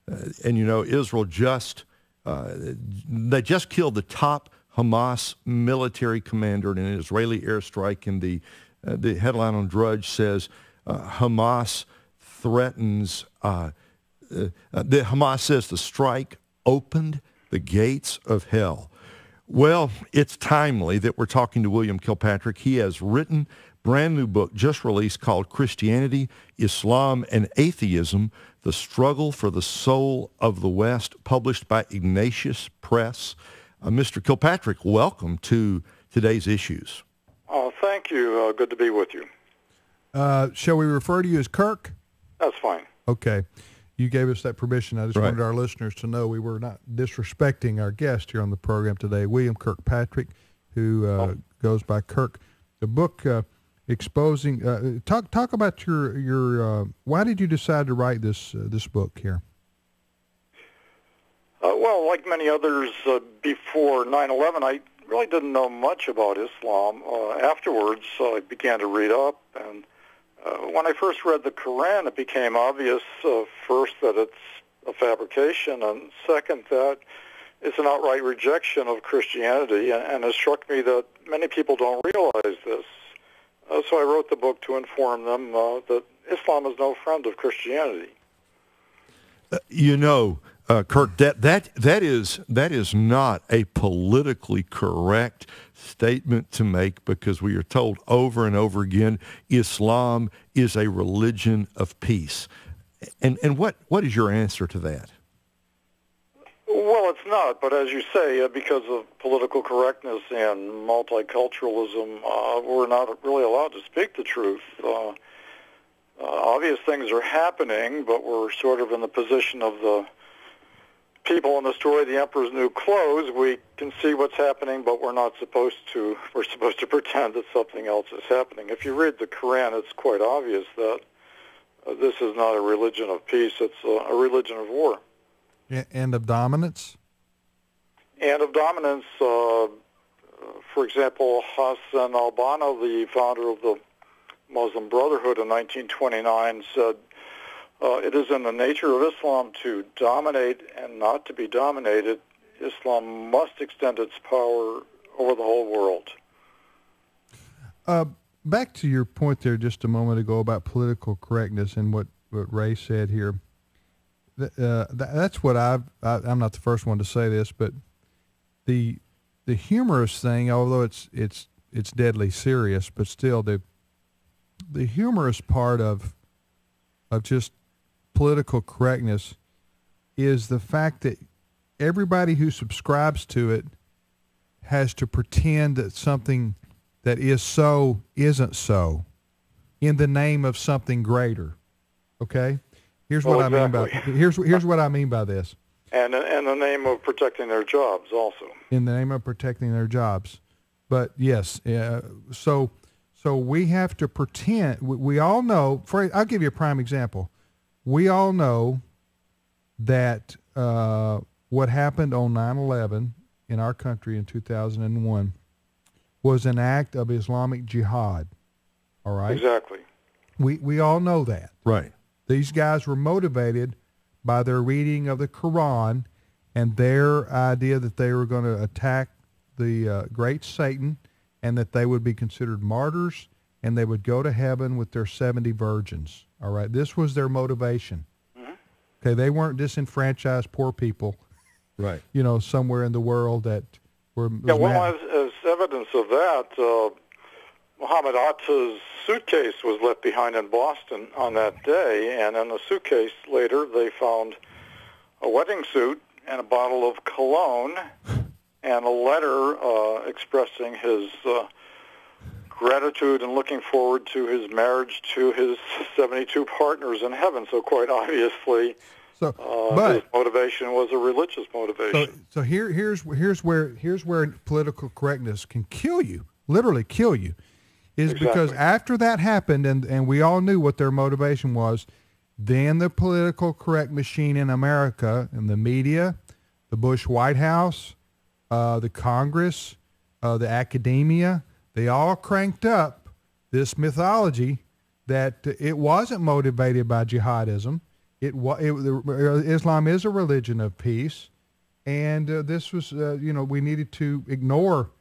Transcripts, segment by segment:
and Israel they just killed the top Hamas military commander in an Israeli airstrike, and the headline on Drudge says Hamas threatens. Hamas says the strike opened the gates of hell. Well, it's timely that we're talking to William Kilpatrick. He has written a brand new book just released called Christianity, Islam, and Atheism, The Struggle for the Soul of the West, published by Ignatius Press. Mr. Kilpatrick, welcome to today's issues. Oh, thank you. Good to be with you. Shall we refer to you as Kirk? That's fine. Okay. You gave us that permission. I just wanted our listeners to know we were not disrespecting our guest here on the program today, William Kirkpatrick, who goes by Kirk. The book exposing. Talk about your. Why did you decide to write this book here? Well, like many others before 9/11, I really didn't know much about Islam. Afterwards, I began to read up, and when I first read the Quran, it became obvious, first, that it's a fabrication, and second, that it's an outright rejection of Christianity, and it struck me that many people don't realize this. So I wrote the book to inform them that Islam is no friend of Christianity. Kirk, that is not a politically correct statement to make, because we are told over and over again Islam is a religion of peace. And what is your answer to that? Well, it's not, but as you say, because of political correctness and multiculturalism, we're not really allowed to speak the truth. Obvious things are happening, but we're sort of in the position of the people in the story, The Emperor's New Clothes. We can see what's happening, but we're supposed to pretend that something else is happening. If you read the Quran, it's quite obvious that this is not a religion of peace, it's a religion of war. And of dominance? And of dominance. For example, Hassan al-Banna, the founder of the Muslim Brotherhood in 1929, said, it is in the nature of Islam to dominate and not to be dominated. Islam must extend its power over the whole world. Back to your point there just a moment ago about political correctness and what Ray said here. That's what I'm not the first one to say this, but the humorous thing, although it's deadly serious, but still the humorous part of just political correctness is the fact that everybody who subscribes to it has to pretend that something that is so isn't so in the name of something greater. Okay? Here's what I mean by here's what I mean by this. And in the name of protecting their jobs also. In the name of protecting their jobs. But yes, so we have to pretend. We all know. I'll give you a prime example. We all know that what happened on 9/11 in our country in 2001 was an act of Islamic jihad. All right? Exactly. We all know that. Right. These guys were motivated by their reading of the Quran and their idea that they were going to attack the great Satan and that they would be considered martyrs and they would go to heaven with their 70 virgins. All right, this was their motivation. Mm-hmm. Okay, they weren't disenfranchised poor people, right? Somewhere in the world that were. As evidence of that, Muhammad Atta's suitcase was left behind in Boston on that day, and in the suitcase later they found a wedding suit and a bottle of cologne and a letter expressing his gratitude and looking forward to his marriage to his 72 partners in heaven. So quite obviously, his motivation was a religious motivation. So here's where political correctness can kill you, literally kill you, is exactly. Because after that happened, and we all knew what their motivation was, then the political correct machine in America, and the media, the Bush White House, the Congress, the academia, they all cranked up this mythology that it wasn't motivated by jihadism. Islam is a religion of peace, and this was, we needed to ignore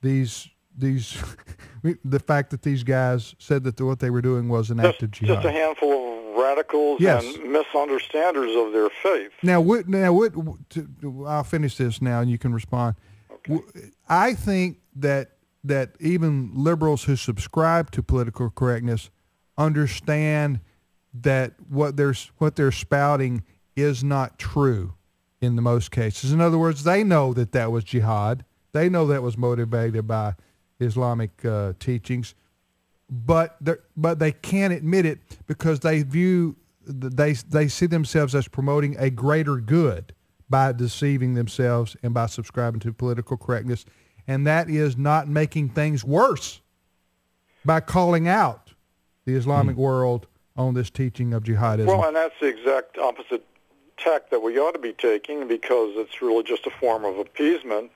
these the fact that these guys said that what they were doing was an act of jihad. Just a handful of radicals and misunderstanders of their faith. I'll finish this now, and you can respond. Okay. I think that even liberals who subscribe to political correctness understand that what they're spouting is not true in the most cases. In other words, they know that was jihad. They know that was motivated by Islamic teachings, but they can't admit it because they see themselves as promoting a greater good by deceiving themselves and by subscribing to political correctness, and that is not making things worse by calling out the Islamic world on this teaching of jihadism. Well, and that's the exact opposite tack that we ought to be taking, because it's really just a form of appeasement.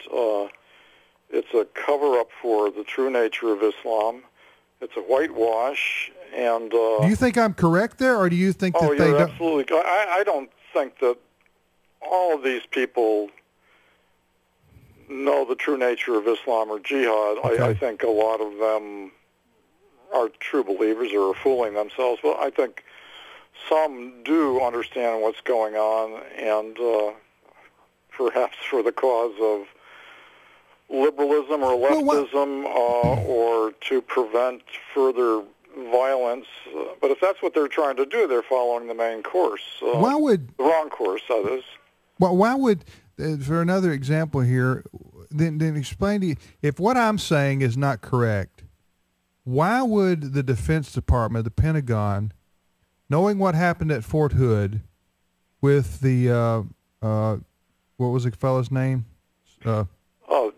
It's a cover-up for the true nature of Islam. It's a whitewash. And do you think I'm correct there, or do you think that they you're don't? Absolutely. I don't think that all of these people know the true nature of Islam or jihad. Okay. I think a lot of them are true believers or are fooling themselves. But I think some do understand what's going on, and perhaps for the cause of liberalism or leftism, or to prevent further violence. But if that's what they're trying to do, they're following the main course. The wrong course, that is. Well, why would, for another example here, then explain to you, if what I'm saying is not correct, why would the Defense Department, the Pentagon, knowing what happened at Fort Hood with the, what was the fellow's name?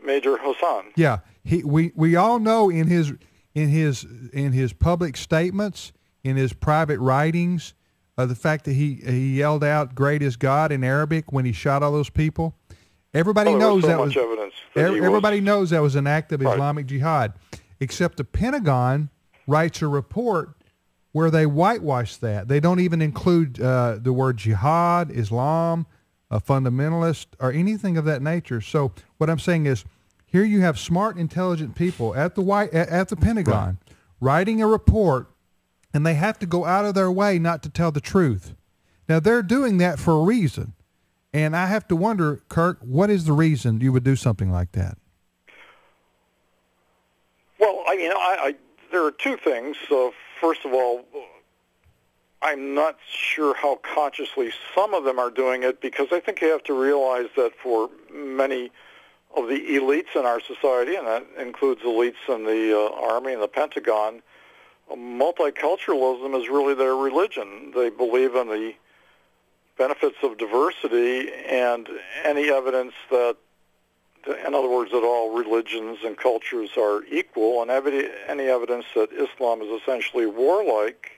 Major Hassan. Yeah, we all know in his public statements, in his private writings, the fact that he yelled out "Great is God" in Arabic when he shot all those people. Everybody knows that was evidence. Everybody knows that was an act of Islamic jihad, except the Pentagon writes a report where they whitewash that. They don't even include the word jihad, Islam, a fundamentalist, or anything of that nature. So what I'm saying is, here you have smart, intelligent people at the Pentagon writing a report, and they have to go out of their way not to tell the truth. Now, they're doing that for a reason, and I have to wonder, Kirk, what is the reason you would do something like that? Well, I mean, there are two things. First of all, I'm not sure how consciously some of them are doing it, because I think you have to realize that for many of the elites in our society, and that includes elites in the Army and the Pentagon, multiculturalism is really their religion. They believe in the benefits of diversity, and any evidence that, in other words, that all religions and cultures are equal, and any evidence that Islam is essentially warlike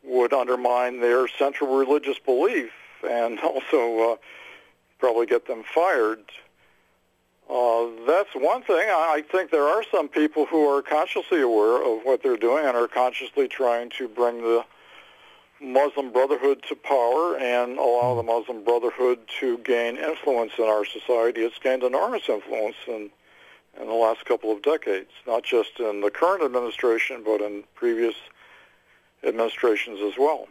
would undermine their central religious belief, and also probably get them fired. That's one thing. I think there are some people who are consciously aware of what they're doing and are consciously trying to bring the Muslim Brotherhood to power and allow the Muslim Brotherhood to gain influence in our society. It's gained enormous influence in the last couple of decades, not just in the current administration, but in previous administrations as well.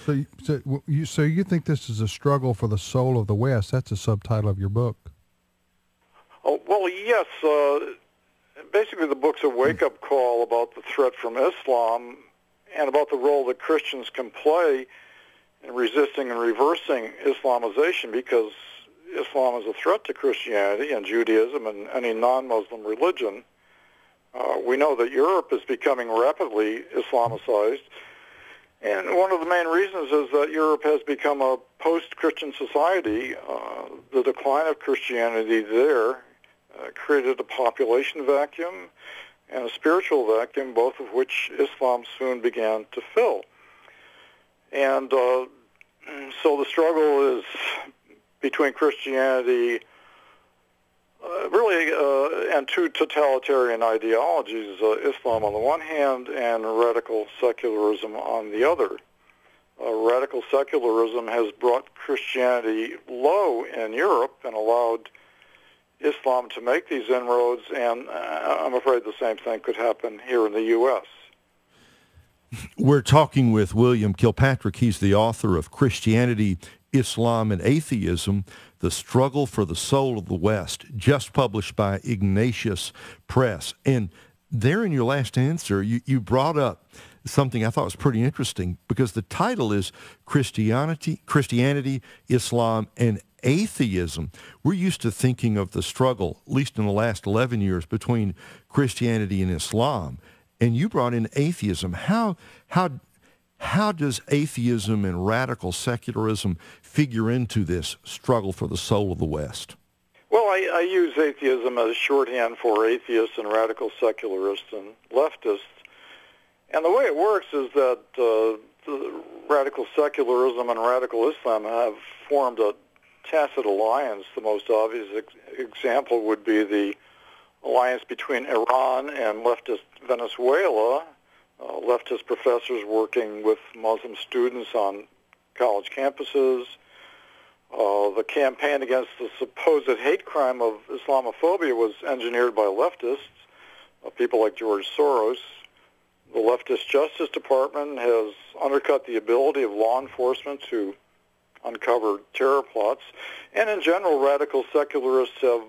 So you think this is a struggle for the soul of the West? That's the subtitle of your book. Oh, well, yes. Basically, the book's a wake-up call about the threat from Islam and about the role that Christians can play in resisting and reversing Islamization, because Islam is a threat to Christianity and Judaism and any non-Muslim religion. We know that Europe is becoming rapidly Islamicized, and one of the main reasons is that Europe has become a post-Christian society. The decline of Christianity there created a population vacuum and a spiritual vacuum, both of which Islam soon began to fill. And so the struggle is between Christianity and two totalitarian ideologies, Islam on the one hand and radical secularism on the other. radical secularism has brought Christianity low in Europe and allowed Islam to make these inroads, and I'm afraid the same thing could happen here in the U.S. We're talking with William Kilpatrick. He's the author of Christianity, Islam, and Atheism, The Struggle for the Soul of the West, just published by Ignatius Press. And there in your last answer, you brought up something I thought was pretty interesting, because the title is Christianity, Islam, and Atheism. We're used to thinking of the struggle, at least in the last 11 years, between Christianity and Islam. And you brought in atheism. How does atheism and radical secularism figure into this struggle for the soul of the West? Well, I use atheism as shorthand for atheists and radical secularists and leftists. And the way it works is that the radical secularism and radical Islam have formed a tacit alliance. The most obvious example would be the alliance between Iran and leftist Venezuela, leftist professors working with Muslim students on college campuses. The campaign against the supposed hate crime of Islamophobia was engineered by leftists, people like George Soros. The leftist Justice Department has undercut the ability of law enforcement to uncover terror plots. And in general, radical secularists have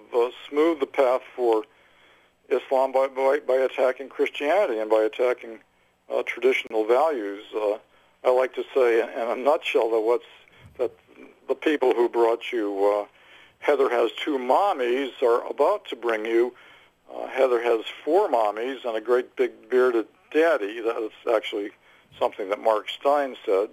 smoothed the path for Islam by attacking Christianity and by attacking traditional values. I like to say, in a nutshell, that the people who brought you Heather Has Two Mommies are about to bring you Heather Has Four Mommies and a Great Big Bearded Daddy. That is actually something that Mark Stein said.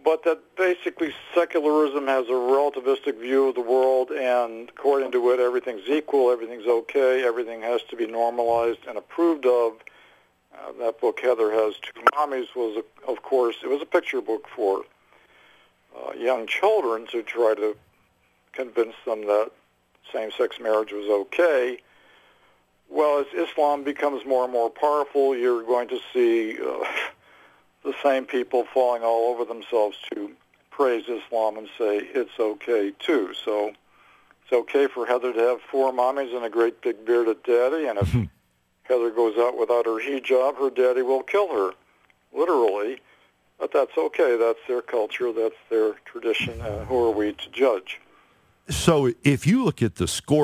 But that basically secularism has a relativistic view of the world, and according to it, everything's equal, everything's okay, everything has to be normalized and approved of. That book, Heather Has Two Mommies, was, of course, it was a picture book for young children to try to convince them that same-sex marriage was okay. Well, as Islam becomes more and more powerful, you're going to see the same people falling all over themselves to praise Islam and say it's okay too. So it's okay for Heather to have four mommies and a great big bearded daddy, and if Heather goes out without her hijab, her daddy will kill her, literally. But that's okay. That's their culture. That's their tradition. Who are we to judge? So if you look at the score